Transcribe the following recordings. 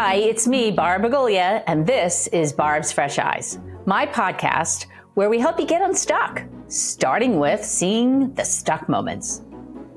Hi, it's me, Barb, and this is Barb's Fresh Eyes, my podcast where we help you get unstuck, starting with seeing the stuck moments,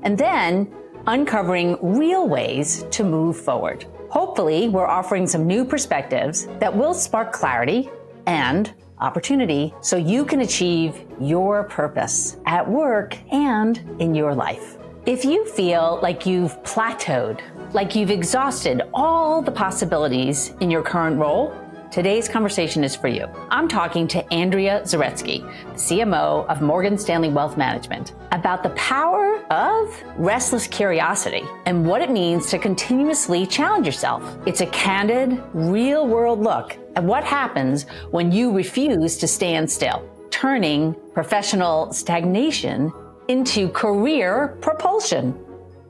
and then uncovering real ways to move forward. Hopefully, we're offering some new perspectives that will spark clarity and opportunity so you can achieve your purpose at work and in your life. If you feel like you've plateaued, like you've exhausted all the possibilities in your current role, today's conversation is for you. I'm talking to Andrea Zaretsky, the CMO of Morgan Stanley Wealth Management, about the power of restless curiosity and what it means to continuously challenge yourself. It's a candid, real-world look at what happens when you refuse to stand still, turning professional stagnation into career propulsion.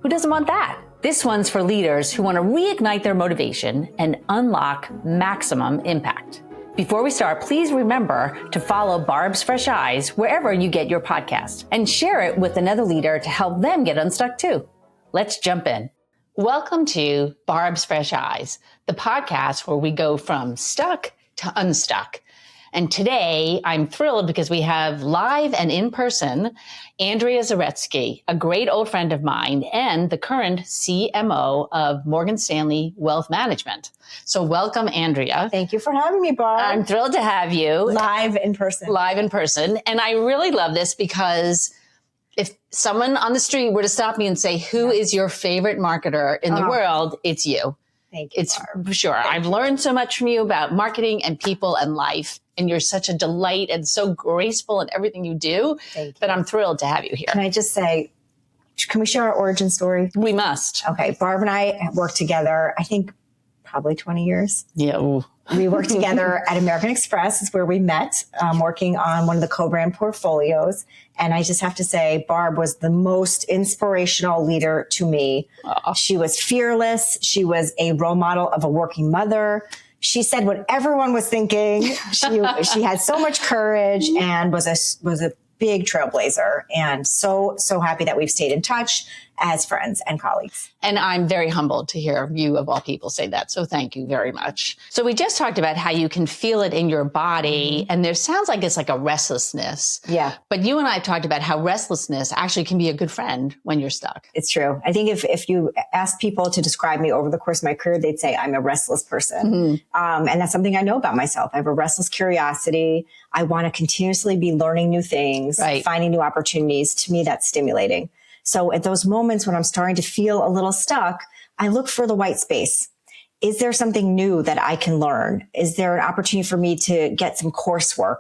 Who doesn't want that? This one's for leaders who want to reignite their motivation and unlock maximum impact. Before we start, please remember to follow Barb's Fresh Eyes wherever you get your podcast and share it with another leader to help them get unstuck too. Let's jump in. Welcome to Barb's Fresh Eyes, the podcast where we go from stuck to unstuck. And today I'm thrilled because we have live and in person Andrea Zaretsky, a great old friend of mine and the current CMO of Morgan Stanley Wealth Management. So welcome, Andrea. Thank you for having me, Barb. I'm thrilled to have you. Live in person. Live in person. And I really love this because if someone on the street were to stop me and say, who is your favorite marketer in the world, it's you. Thank you, It's Barb. sure. I've learned so much from you about marketing and people and life. And you're such a delight and so graceful in everything you do. Thank you. But I'm thrilled to have you here. Can I just say, can we share our origin story? We must. Okay. Barb and I have worked together, I think probably 20 years. Yeah. Ooh. We worked together at American Express. Is where we met, working on one of the co-brand portfolios. And I just have to say, Barb was the most inspirational leader to me. She was fearless. She was a role model of a working mother. She said what everyone was thinking. She had so much courage and was a big trailblazer, and so happy that we've stayed in touch as friends and colleagues. And I'm very humbled to hear you, of all people, say that. So thank you very much. So we just talked about how you can feel it in your body, and there sounds like it's like a restlessness. Yeah. But you and I talked about how restlessness actually can be a good friend when you're stuck. It's true. I think if you ask people to describe me over the course of my career, they'd say I'm a restless person. And that's something I know about myself. I have a restless curiosity. I want to continuously be learning new things, finding new opportunities. To me, that's stimulating. So at those moments when I'm starting to feel a little stuck, I look for the white space. Is there something new that I can learn? Is there an opportunity for me to get some coursework?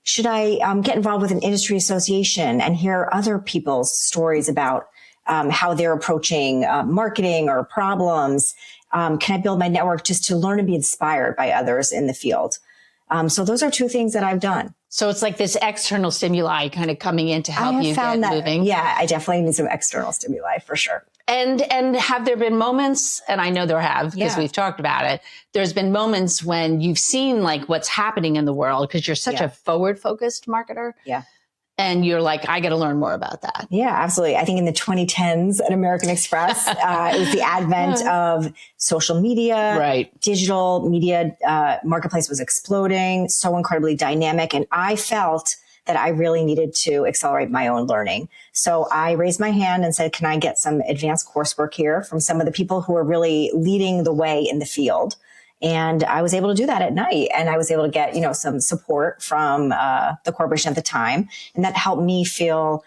Should I get involved with an industry association and hear other people's stories about how they're approaching marketing or problems? Can I build my network just to learn and be inspired by others in the field? So those are two things that I've done. So it's like this external stimuli kind of coming in to help you get moving. Yeah, I definitely need some external stimuli for sure. And have there been moments, and I know there have because we've talked about it, there's been moments when you've seen like what's happening in the world because you're such a forward-focused marketer. Yeah. And you're like, I got to learn more about that. Yeah, absolutely. I think in the 2010s at American Express, it was the advent of social media, digital media, marketplace was exploding, so incredibly dynamic. And I felt that I really needed to accelerate my own learning. So I raised my hand and said, can I get some advanced coursework here from some of the people who are really leading the way in the field? And I was able to do that at night, and I was able to get, some support from the corporation at the time. And that helped me feel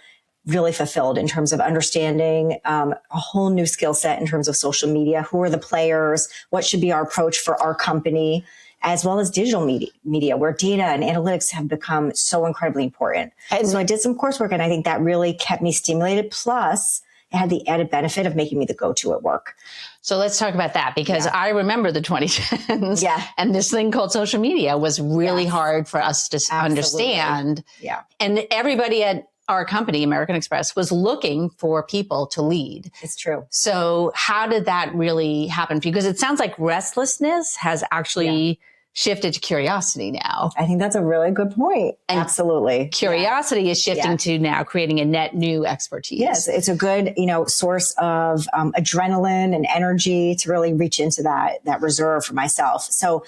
really fulfilled in terms of understanding a whole new skill set in terms of social media. Who are the players? What should be our approach for our company? As well as digital media, where data and analytics have become so incredibly important. And so I did some coursework, and I think that really kept me stimulated. Plus, it had the added benefit of making me the go-to at work. So let's talk about that, because I remember the 2010s. Yeah. And this thing called social media was really hard for us to understand. Yeah. And everybody at our company, American Express, was looking for people to lead. It's true. So how did that really happen? Because it sounds like restlessness has actually shifted to curiosity now. I think that's a really good point. And absolutely. Curiosity is shifting to now creating a net new expertise. Yes, it's a good, source of adrenaline and energy to really reach into that reserve for myself. So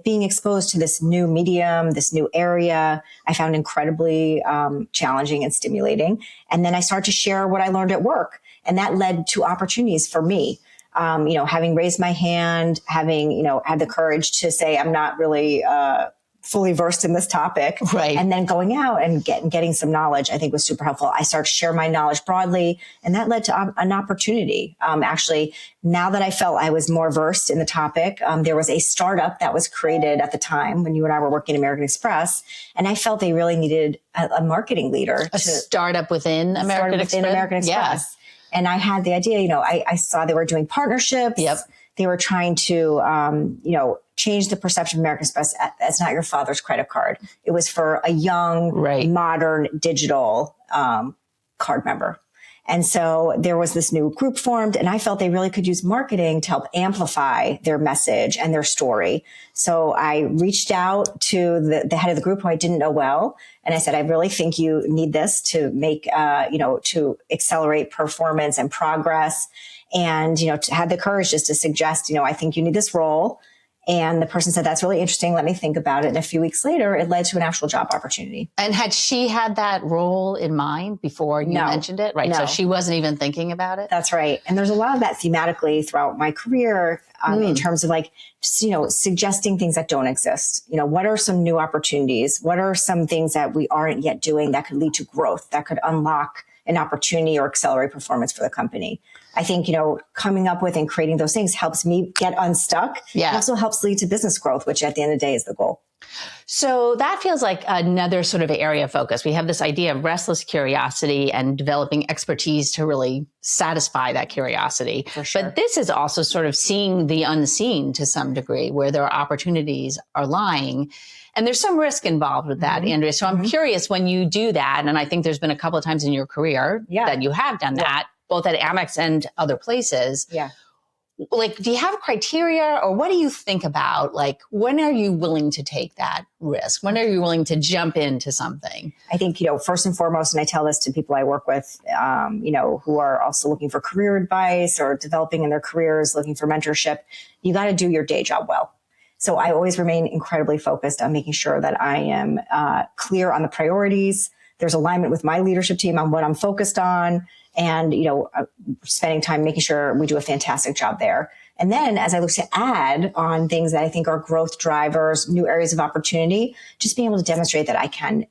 being exposed to this new medium, this new area, I found incredibly challenging and stimulating. And then I started to share what I learned at work. And that led to opportunities for me. Having raised my hand, having, had the courage to say, I'm not really fully versed in this topic. Right. And then going out and getting some knowledge, I think was super helpful. I started to share my knowledge broadly, and that led to an opportunity. Actually, now that I felt I was more versed in the topic, there was a startup that was created at the time when you and I were working at American Express, and I felt they really needed a marketing leader. A startup within American Express? Yeah. And I had the idea, I saw they were doing partnerships. Yep. They were trying to, change the perception of American Express as not your father's credit card. It was for a young, modern, digital card member. And so there was this new group formed, and I felt they really could use marketing to help amplify their message and their story. So I reached out to the head of the group who I didn't know well. And I said, I really think you need this to make, to accelerate performance and progress. And, to have the courage just to suggest, I think you need this role. And the person said, that's really interesting. Let me think about it. And a few weeks later, it led to an actual job opportunity. And had she had that role in mind before you mentioned it? Right. No. So she wasn't even thinking about it? That's right. And there's a lot of that thematically throughout my career in terms of suggesting things that don't exist. What are some new opportunities? What are some things that we aren't yet doing that could lead to growth, that could unlock an opportunity or accelerate performance for the company? I think, coming up with and creating those things helps me get unstuck. Yeah. It also helps lead to business growth, which at the end of the day is the goal. So that feels like another sort of area of focus. We have this idea of restless curiosity and developing expertise to really satisfy that curiosity. For sure. But this is also sort of seeing the unseen to some degree, where there are opportunities are lying. And there's some risk involved with that, Andrea. So I'm curious, when you do that, and I think there's been a couple of times in your career that you have done that, both at Amex and other places. Yeah. Do you have criteria, or what do you think about? When are you willing to take that risk? When are you willing to jump into something? I think, first and foremost, and I tell this to people I work with, who are also looking for career advice or developing in their careers, looking for mentorship, you got to do your day job well. So I always remain incredibly focused on making sure that I am clear on the priorities. There's alignment with my leadership team on what I'm focused on, and, spending time making sure we do a fantastic job there. And then as I look to add on things that I think are growth drivers, new areas of opportunity, just being able to demonstrate that I can,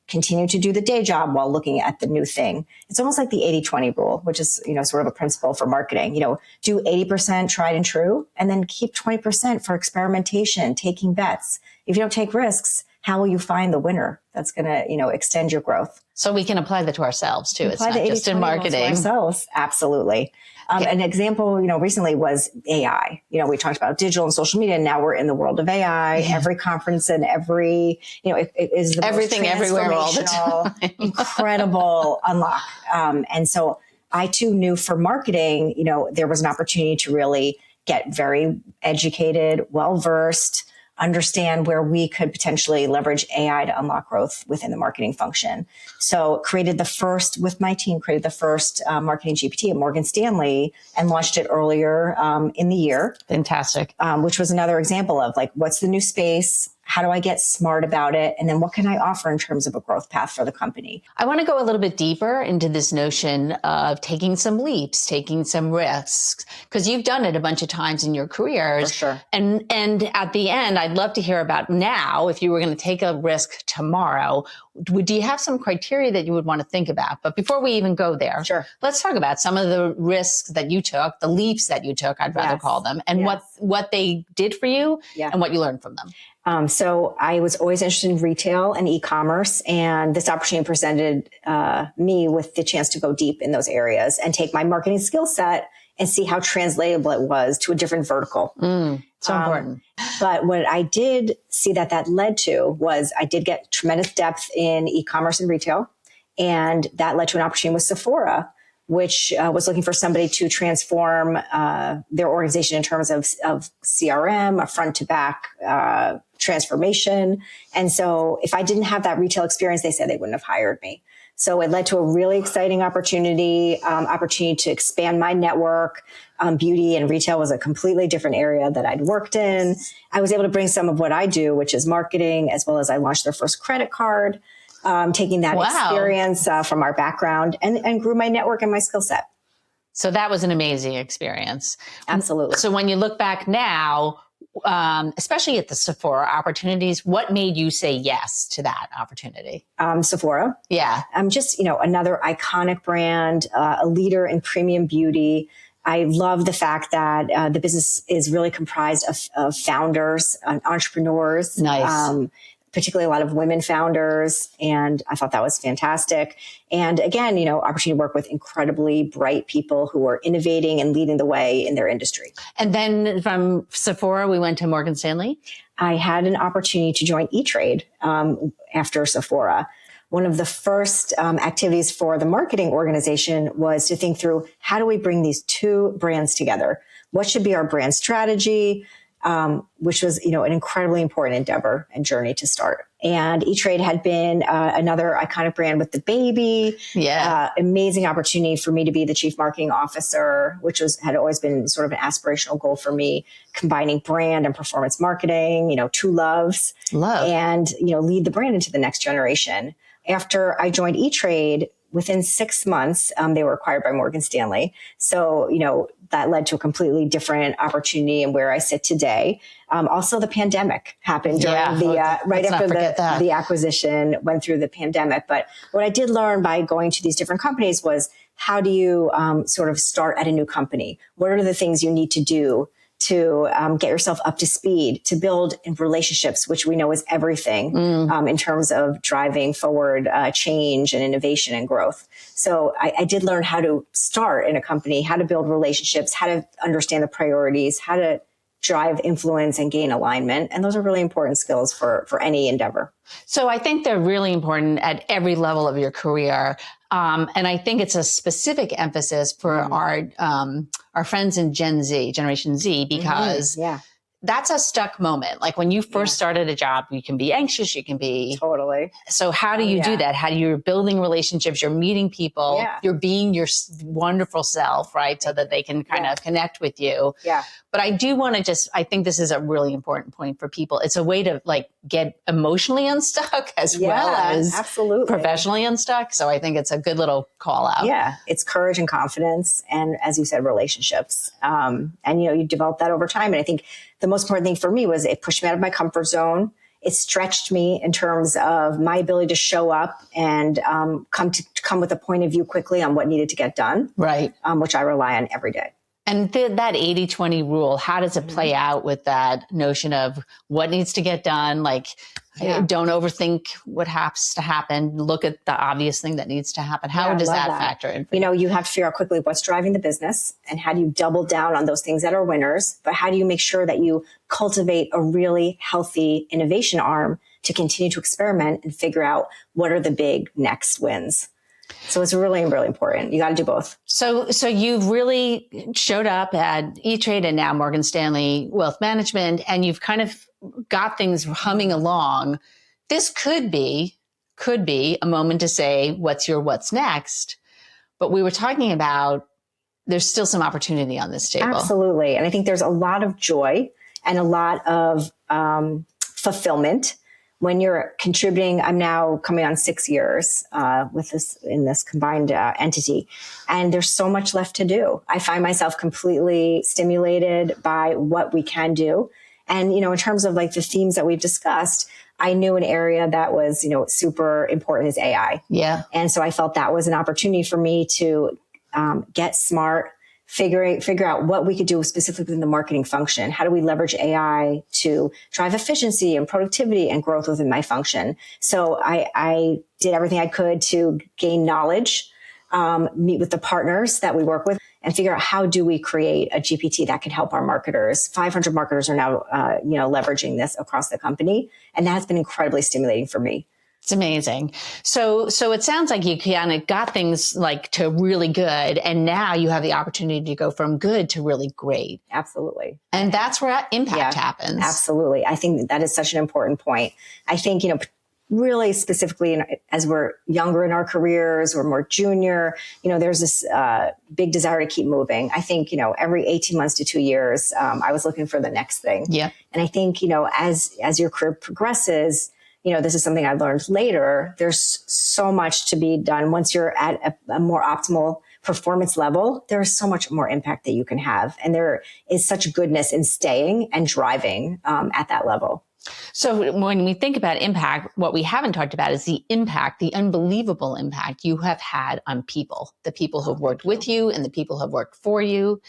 continue to do the day job while looking at the new thing. It's almost like the 80-20 rule, which is, sort of a principle for marketing. Do 80% tried and true, and then keep 20% for experimentation, taking bets. If you don't take risks, how will you find the winner that's going to, extend your growth? So we can apply that to ourselves too. It's not just in marketing. Ourselves. Absolutely. An example, recently was AI. We talked about digital and social media, and now we're in the world of AI. Every conference and every, it is the everything everywhere all the time. Incredible unlock. And so I too knew for marketing, there was an opportunity to really get very educated, well-versed, understand where we could potentially leverage AI to unlock growth within the marketing function. So with my team, created the first marketing GPT at Morgan Stanley and launched it earlier in the year. Fantastic. Which was another example of what's the new space? How do I get smart about it? And then what can I offer in terms of a growth path for the company? I want to go a little bit deeper into this notion of taking some leaps, taking some risks, because you've done it a bunch of times in your careers. For sure. And at the end, I'd love to hear about now, if you were going to take a risk tomorrow, do you have some criteria that you would want to think about? But before we even go there, sure, let's talk about some of the risks that you took, the leaps that you took, I'd rather call them, and what they did for you and what you learned from them. So I was always interested in retail and e-commerce, and this opportunity presented me with the chance to go deep in those areas and take my marketing skill set and see how translatable it was to a different vertical. So important. But what I did see that led to was I did get tremendous depth in e-commerce and retail, and that led to an opportunity with Sephora, which was looking for somebody to transform their organization in terms of CRM, a front to back transformation. And so if I didn't have that retail experience, they said they wouldn't have hired me. So it led to a really exciting opportunity to expand my network. Beauty and retail was a completely different area that I'd worked in. I was able to bring some of what I do, which is marketing, as well as I launched their first credit card, taking that experience from our background and grew my network and my skill set. So that was an amazing experience. Absolutely. So when you look back now, especially at the Sephora opportunities, what made you say yes to that opportunity? Sephora. Yeah. Just, another iconic brand, a leader in premium beauty. I love the fact that the business is really comprised of founders, entrepreneurs. Nice. Particularly a lot of women founders. And I thought that was fantastic. And again, opportunity to work with incredibly bright people who are innovating and leading the way in their industry. And then from Sephora, we went to Morgan Stanley. I had an opportunity to join E-Trade after Sephora. One of the first activities for the marketing organization was to think through, how do we bring these two brands together? What should be our brand strategy? Which was, an incredibly important endeavor and journey to start. And E-Trade had been another iconic brand with the baby. Yeah. Amazing opportunity for me to be the chief marketing officer, which had always been sort of an aspirational goal for me, combining brand and performance marketing, two loves. And, lead the brand into the next generation. After I joined E-Trade, within 6 months, they were acquired by Morgan Stanley. So, that led to a completely different opportunity and where I sit today. Also, the pandemic happened during right after the acquisition went through the pandemic. But what I did learn by going to these different companies was, how do you sort of start at a new company? What are the things you need to do to get yourself up to speed, to build in relationships, which we know is everything in terms of driving forward change and innovation and growth. So I did learn how to start in a company, how to build relationships, how to understand the priorities, how to drive influence and gain alignment. And those are really important skills for any endeavor. So I think they're really important at every level of your career. And I think it's a specific emphasis for our friends in Generation Z, because that's a stuck moment. Like when you first started a job, you can be anxious, you can be. Totally. So how do you do that? How do you're building relationships, you're meeting people, you're being your wonderful self, right? So that they can kind of connect with you. Yeah. But I do want to I think this is a really important point for people. It's a way to get emotionally unstuck as well as professionally unstuck. So I think it's a good little call out. Yeah. It's courage and confidence. And as you said, relationships. And you develop that over time. And I think the most important thing for me was it pushed me out of my comfort zone. It stretched me in terms of my ability to show up and come with a point of view quickly on what needed to get done. Right. Which I rely on every day. And that 80-20 rule, how does it play out with that notion of what needs to get done? Don't overthink what has to happen. Look at the obvious thing that needs to happen. How does that factor in? You have to figure out quickly what's driving the business and how do you double down on those things that are winners, but how do you make sure that you cultivate a really healthy innovation arm to continue to experiment and figure out what are the big next wins. So it's really, really important. You got to do both. So you've really showed up at E-Trade and now Morgan Stanley Wealth Management, and you've kind of got things humming along. This could be a moment to say, what's next? But we were talking about, there's still some opportunity on this table. Absolutely. And I think there's a lot of joy and a lot of fulfillment when you're contributing. I'm now coming on 6 years in this combined entity, and there's so much left to do. I find myself completely stimulated by what we can do. And, in terms of the themes that we've discussed, I knew an area that was, super important is AI. Yeah. And so I felt that was an opportunity for me to get smart, figure out what we could do specifically within the marketing function. How do we leverage AI to drive efficiency and productivity and growth within my function? So I did everything I could to gain knowledge, meet with the partners that we work with, and figure out how do we create a GPT that can help our marketers. 500 marketers are now, leveraging this across the company. And that's been incredibly stimulating for me. It's amazing. So it sounds like you kind of got things like to really good, and now you have the opportunity to go from good to really great. Absolutely. And that's where impact happens. Absolutely. I think that is such an important point. I think, really specifically as we're younger in our careers, we're more junior, there's this big desire to keep moving. I think, every 18 months to 2 years, I was looking for the next thing. Yeah. And I think, as your career progresses, this is something I learned later. There's so much to be done. Once you're at a more optimal performance level, there is so much more impact that you can have. And there is such goodness in staying and driving at that level. So when we think about impact, what we haven't talked about is the impact, the unbelievable impact you have had on people, the people who've worked with you and the people who have worked for you.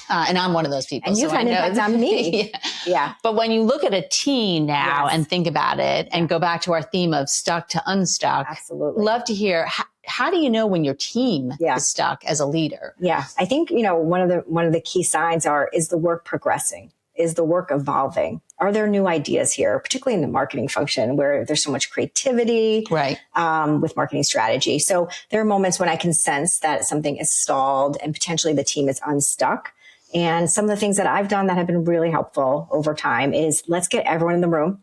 And I'm one of those people. And you've had an impact on me. Yeah. But when you look at a team now and think about it and go back to our theme of stuck to unstuck, absolutely. Love to hear, how do you know when your team is stuck as a leader? Yeah. I think, one of the key signs is the work progressing? Is the work evolving? Are there new ideas here, particularly in the marketing function where there's so much creativity with marketing strategy? So there are moments when I can sense that something is stalled and potentially the team is unstuck. And some of the things that I've done that have been really helpful over time is let's get everyone in the room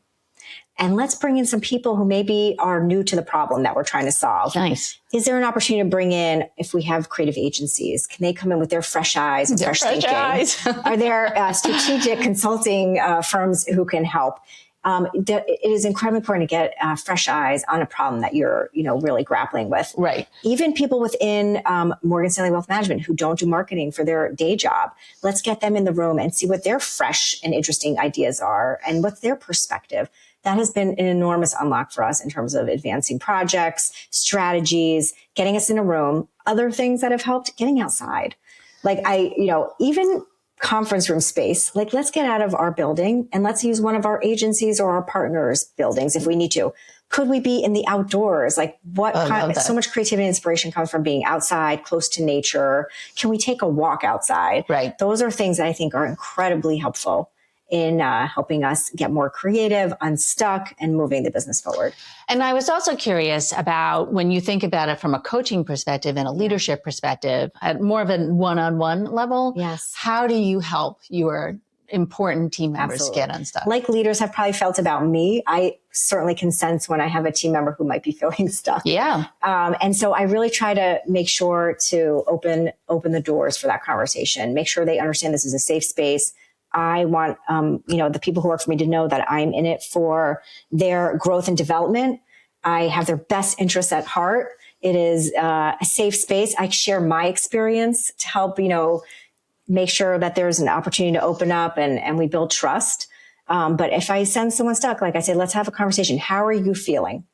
and let's bring in some people who maybe are new to the problem that we're trying to solve. Nice. Is there an opportunity to bring in, if we have creative agencies, can they come in with their fresh eyes and fresh thinking? Are there strategic consulting firms who can help? It is incredibly important to get fresh eyes on a problem that you're, really grappling with. Right. Even people within Morgan Stanley Wealth Management who don't do marketing for their day job, let's get them in the room and see what their fresh and interesting ideas are and what's their perspective. That has been an enormous unlock for us in terms of advancing projects, strategies, getting us in a room. Other things that have helped, getting outside. Like even conference room space, like let's get out of our building and let's use one of our agencies or our partners' buildings if we need to. Could we be in the outdoors? Like so much creativity and inspiration comes from being outside, close to nature. Can we take a walk outside? Right. Those are things that I think are incredibly helpful in helping us get more creative, unstuck, and moving the business forward. And I was also curious about when you think about it from a coaching perspective and a leadership perspective, at more of a one-on-one level, how do you help your important team members get unstuck? Like leaders have probably felt about me, I certainly can sense when I have a team member who might be feeling stuck. Yeah. And so I really try to make sure to open the doors for that conversation, make sure they understand this is a safe space. I want, the people who work for me to know that I'm in it for their growth and development. I have their best interests at heart. It is a safe space. I share my experience to help, make sure that there's an opportunity to open up and we build trust. But if I send someone stuck, like I say, let's have a conversation. How are you feeling?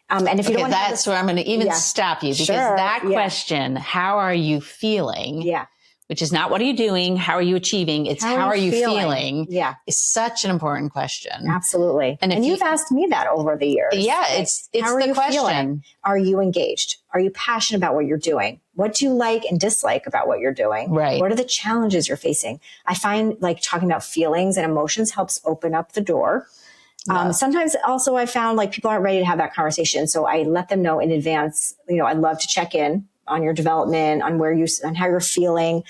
And if you don't, that's where I'm going to even stop you because that question, how are you feeling? Yeah. Which is not what are you doing? How are you achieving? It's how are you feeling? Yeah. Is such an important question. Absolutely. And you've asked me that over the years. Yeah, it's the question. Feeling? Are you engaged? Are you passionate about what you're doing? What do you like and dislike about what you're doing? Right. What are the challenges you're facing? I find like talking about feelings and emotions helps open up the door. Sometimes also I found like people aren't ready to have that conversation. So I let them know in advance, I'd love to check in on your development, on on how you're feeling,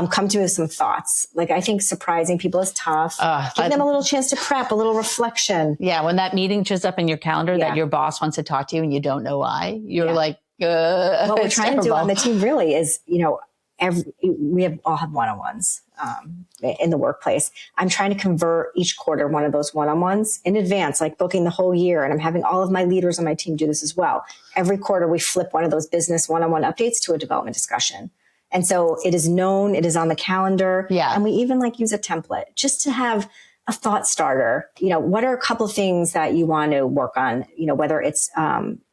come to me with some thoughts. Like I think surprising people is tough. Give them a little chance to prep, a little reflection. Yeah. When that meeting shows up in your calendar that your boss wants to talk to you and you don't know why, you're like, what we're trying to do on the team really is, we all have one-on-ones in the workplace. I'm trying to convert each quarter one of those one-on-ones in advance, like booking the whole year. And I'm having all of my leaders on my team do this as well. Every quarter, we flip one of those business one-on-one updates to a development discussion. And so it is known, it is on the calendar. Yeah. And we even use a template just to have a thought starter. What are a couple of things that you want to work on? Whether it's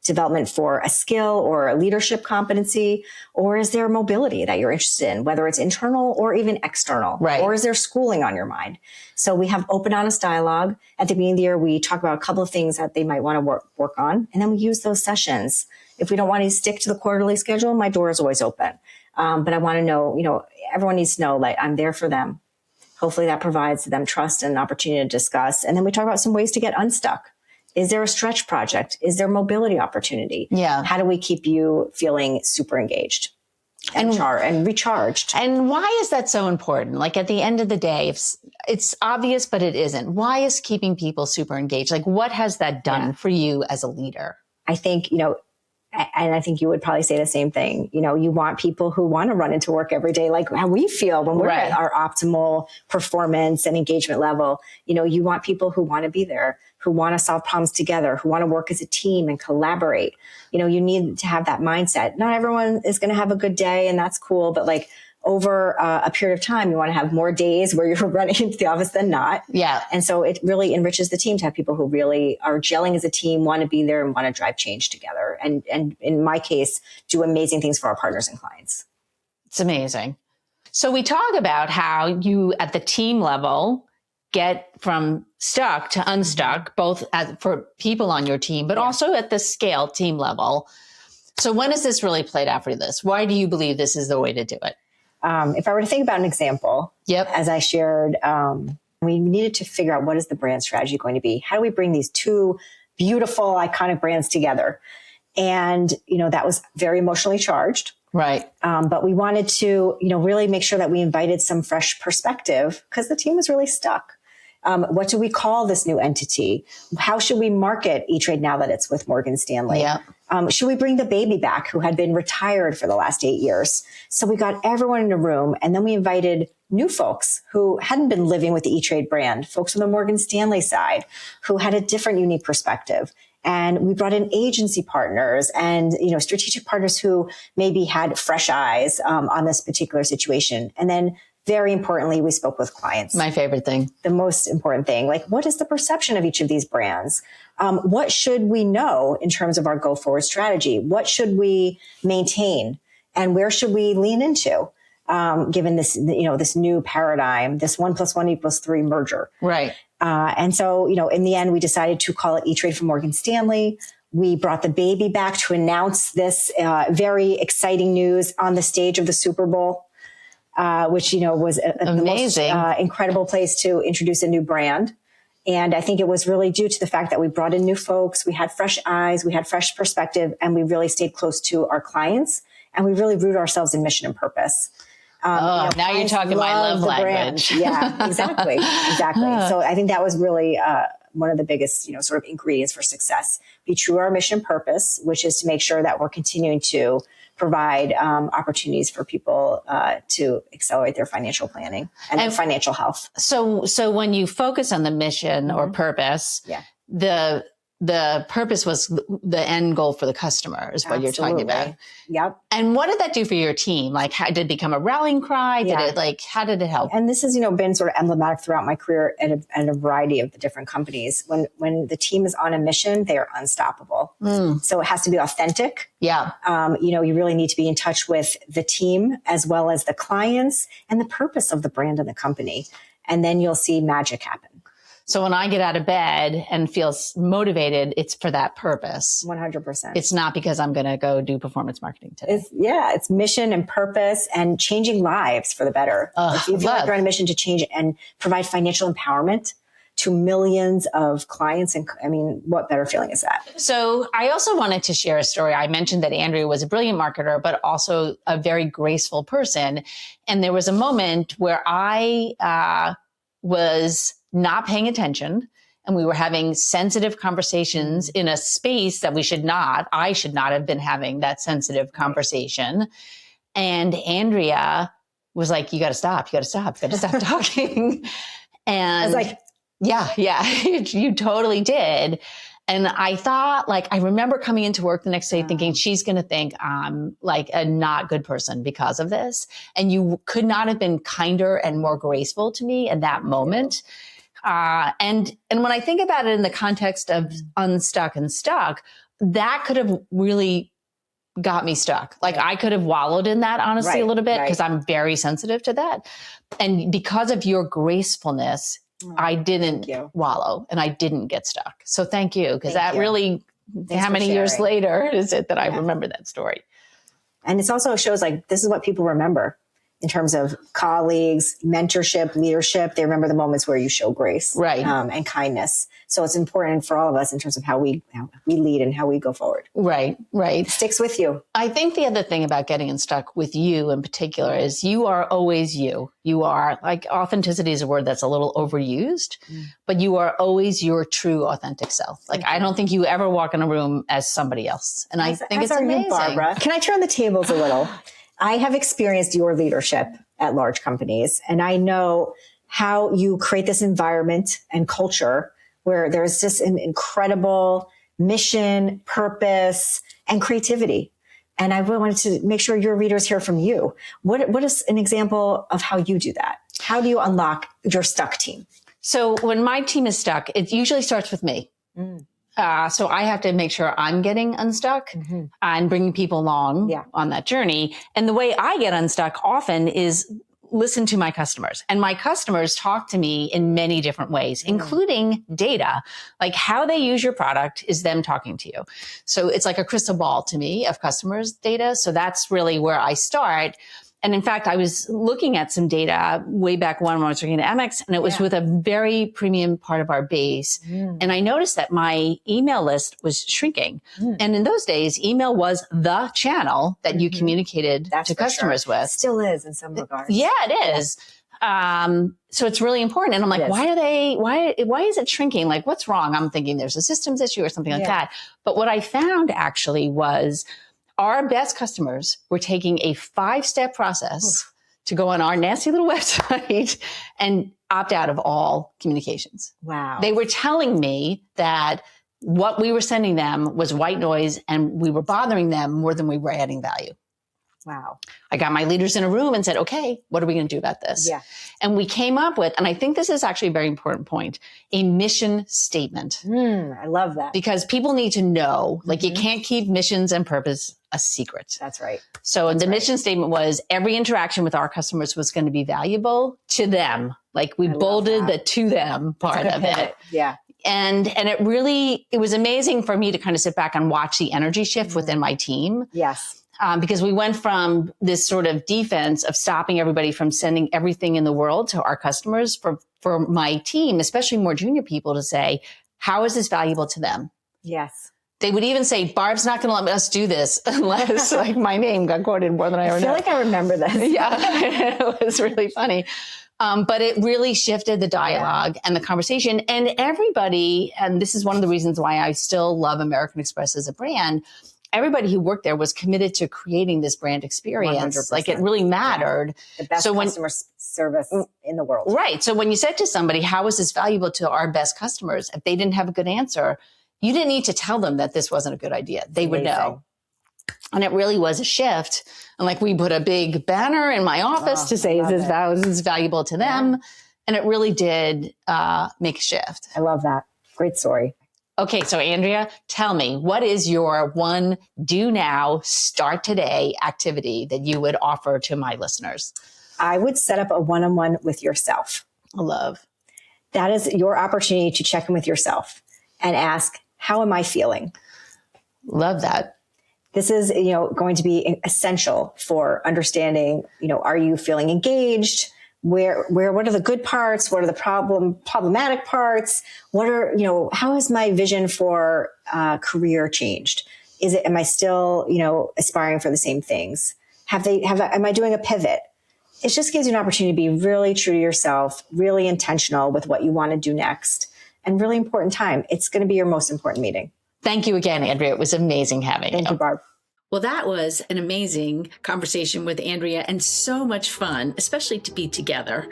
development for a skill or a leadership competency, or is there mobility that you're interested in, whether it's internal or even external, right? Or is there schooling on your mind? So we have open, honest dialogue. At the beginning of the year, we talk about a couple of things that they might want to work on, and then we use those sessions. If we don't want to stick to the quarterly schedule, my door is always open. But I want to know, everyone needs to know, I'm there for them. Hopefully that provides them trust and an opportunity to discuss. And then we talk about some ways to get unstuck. Is there a stretch project? Is there mobility opportunity? Yeah. How do we keep you feeling super engaged and recharged? And why is that so important? Like at the end of the day, it's obvious, but it isn't. Why is keeping people super engaged? Like what has that done for you as a leader? I think, and I think you would probably say the same thing. You want people who want to run into work every day, like how we feel when we're at our optimal performance and engagement level. You want people who want to be there, who want to solve problems together, who want to work as a team and collaborate. You need to have that mindset. Not everyone is going to have a good day, and that's cool. But like over a period of time, you want to have more days where you're running into the office than not. Yeah. And so it really enriches the team to have people who really are gelling as a team, want to be there and want to drive change together. And in my case, do amazing things for our partners and clients. It's amazing. So we talk about how you at the team level get from stuck to unstuck, both for people on your team, but also at the scale team level. So when has this really played out for this? Why do you believe this is the way to do it? If I were to think about an example, as I shared, we needed to figure out what is the brand strategy going to be? How do we bring these two beautiful, iconic brands together? And, that was very emotionally charged. Right. But we wanted to, really make sure that we invited some fresh perspective because the team was really stuck. What do we call this new entity? How should we market E-Trade now that it's with Morgan Stanley? Yeah. Should we bring the baby back who had been retired for the last 8 years? So we got everyone in a room and then we invited new folks who hadn't been living with the E-Trade brand, folks on the Morgan Stanley side who had a different unique perspective. And we brought in agency partners and, strategic partners who maybe had fresh eyes on this particular situation. And then very importantly, we spoke with clients. My favorite thing. The most important thing, like what is the perception of each of these brands? What should we know in terms of our go forward strategy? What should we maintain? And where should we lean into? Given this, this new paradigm, this 1 + 1 = 3 merger. Right. And so, in the end, we decided to call it E-Trade for Morgan Stanley. We brought the baby back to announce this very exciting news on the stage of the Super Bowl. Which, was the most incredible place to introduce a new brand. And I think it was really due to the fact that we brought in new folks, we had fresh eyes, we had fresh perspective, and we really stayed close to our clients. And we really root ourselves in mission and purpose. Now you're talking my love language. Yeah, exactly. So I think that was really one of the biggest, sort of ingredients for success. Be true to our mission and purpose, which is to make sure that we're continuing to provide opportunities for people to accelerate their financial planning and their financial health. So when you focus on the mission or purpose, the purpose was the end goal for the customer is what you're talking about. Yep. And what did that do for your team? Like, how did it become a rallying cry? How did it help? And this has, been sort of emblematic throughout my career at a variety of the different companies. When the team is on a mission, they are unstoppable. So it has to be authentic. Yeah. You really need to be in touch with the team as well as the clients and the purpose of the brand and the company. And then you'll see magic happen. So when I get out of bed and feel motivated, it's for that purpose. 100%. It's not because I'm going to go do performance marketing today. It's mission and purpose and changing lives for the better. If you feel like you're on a mission to change and provide financial empowerment to millions of clients. And what better feeling is that? So I also wanted to share a story. I mentioned that Andrea was a brilliant marketer, but also a very graceful person. And there was a moment where I was not paying attention and we were having sensitive conversations in a space that I should not have been having that sensitive conversation. And Andrea was like, you got to stop talking. And I was like, yeah, you totally did. And I thought, I remember coming into work the next day thinking she's going to think I'm like a not good person because of this. And you could not have been kinder and more graceful to me in that moment. And when I think about it in the context of unstuck and stuck, that could have really got me stuck. I could have wallowed in that, honestly, a little bit because I'm very sensitive to that. And because of your gracefulness, I didn't wallow and I didn't get stuck. So thank you. Because that really, how many years later is it that I remember that story? And it also shows this is what people remember. in terms of colleagues, mentorship, leadership. They remember the moments where you show grace, right, and kindness. So it's important for all of us in terms of how we lead and how we go forward. Right. It sticks with you. I think the other thing about getting unstuck with you in particular is you are always you. You are, like, authenticity is a word that's a little overused, but you are always your true authentic self. Like, I don't think you ever walk in a room as somebody else. And I think it's amazing. Barbara. Can I turn the tables a little? I have experienced your leadership at large companies, and I know how you create this environment and culture where there's just an incredible mission, purpose, and creativity. And I really wanted to make sure your readers hear from you. What is an example of how you do that? How do you unlock your stuck team? So when my team is stuck, it usually starts with me. So I have to make sure I'm getting unstuck and bringing people along on that journey. And the way I get unstuck often is listen to my customers. And my customers talk to me in many different ways, including data. Like, how they use your product is them talking to you. So it's like a crystal ball to me of customers' data. So that's really where I start. And in fact, I was looking at some data way back when I was working at Amex, and it was with a very premium part of our base. And I noticed that my email list was shrinking. And in those days, email was the channel that you communicated to customers with. Still is in some regards. Yeah, it is. So it's really important. And I'm like, why is it shrinking? Like, what's wrong? I'm thinking there's a systems issue or something like that. But what I found actually was our best customers were taking a 5-step process to go on our nasty little website and opt out of all communications. Wow. They were telling me that what we were sending them was white noise and we were bothering them more than we were adding value. Wow. I got my leaders in a room and said, okay, what are we going to do about this? Yeah. And we came up with, and I think this is actually a very important point, a mission statement. I love that. Because people need to know, like, you can't keep missions and purpose a secret. That's right. So the mission statement was every interaction with our customers was going to be valuable to them. Like, we bolded the to them part of it. Yeah. And it was amazing for me to kind of sit back and watch the energy shift within my team. Yes. Because we went from this sort of defense of stopping everybody from sending everything in the world to our customers for my team, especially more junior people, to say, how is this valuable to them? Yes. They would even say, Barb's not going to let us do this unless like my name got quoted more than I ever know. I feel like I remember this. Yeah, it was really funny. But it really shifted the dialogue and the conversation. And everybody, and this is one of the reasons why I still love American Express as a brand, everybody who worked there was committed to creating this brand experience. 100%. Like, it really mattered. The best customer service in the world. Right. So when you said to somebody, how is this valuable to our best customers? If they didn't have a good answer, you didn't need to tell them that this wasn't a good idea. They would know. And it really was a shift. And like, we put a big banner in my office to say, is this valuable to them? Yeah. And it really did make a shift. I love that. Great story. Okay, so Andrea, tell me, what is your one do now, start today activity that you would offer to my listeners? I would set up a one-on-one with yourself. I love. That is your opportunity to check in with yourself and ask, how am I feeling? Love that. This is, going to be essential for understanding, are you feeling engaged? What are the good parts? What are the problematic parts? How has my vision for career changed? Am I still, aspiring for the same things? Am I doing a pivot? It just gives you an opportunity to be really true to yourself, really intentional with what you want to do next, and really important time. It's going to be your most important meeting. Thank you again, Andrea. It was amazing having you. Thank you, Barb. Well, that was an amazing conversation with Andrea and so much fun, especially to be together.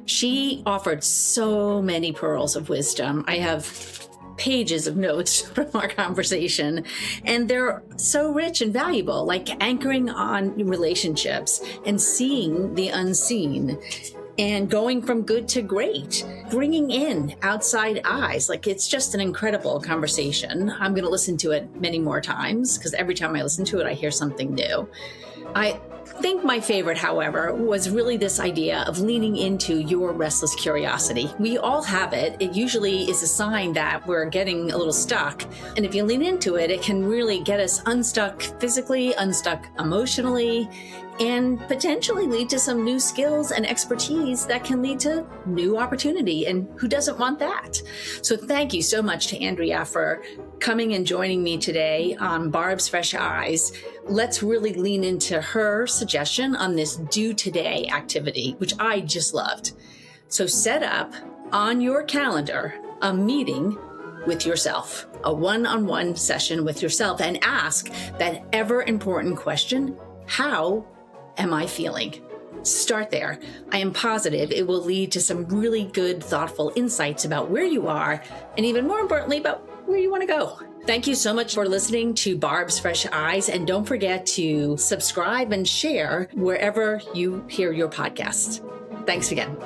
She offered so many pearls of wisdom. I have pages of notes from our conversation, and they're so rich and valuable, like anchoring on relationships and seeing the unseen and going from good to great, bringing in outside eyes. Like, it's just an incredible conversation. I'm going to listen to it many more times because every time I listen to it, I hear something new. I think my favorite, however, was really this idea of leaning into your restless curiosity. We all have it. It usually is a sign that we're getting a little stuck. And if you lean into it, it can really get us unstuck physically, unstuck emotionally, and potentially lead to some new skills and expertise that can lead to new opportunity. And who doesn't want that? So thank you so much to Andrea for coming and joining me today on Barb's Fresh Eyes. Let's really lean into her suggestion on this Do Today activity, which I just loved. So set up on your calendar a meeting with yourself, a one-on-one session with yourself, and ask that ever important question, how am I feeling? Start there. I am positive it will lead to some really good, thoughtful insights about where you are, and even more importantly, about where you want to go. Thank you so much for listening to Barb's Fresh Eyes, and don't forget to subscribe and share wherever you hear your podcasts. Thanks again.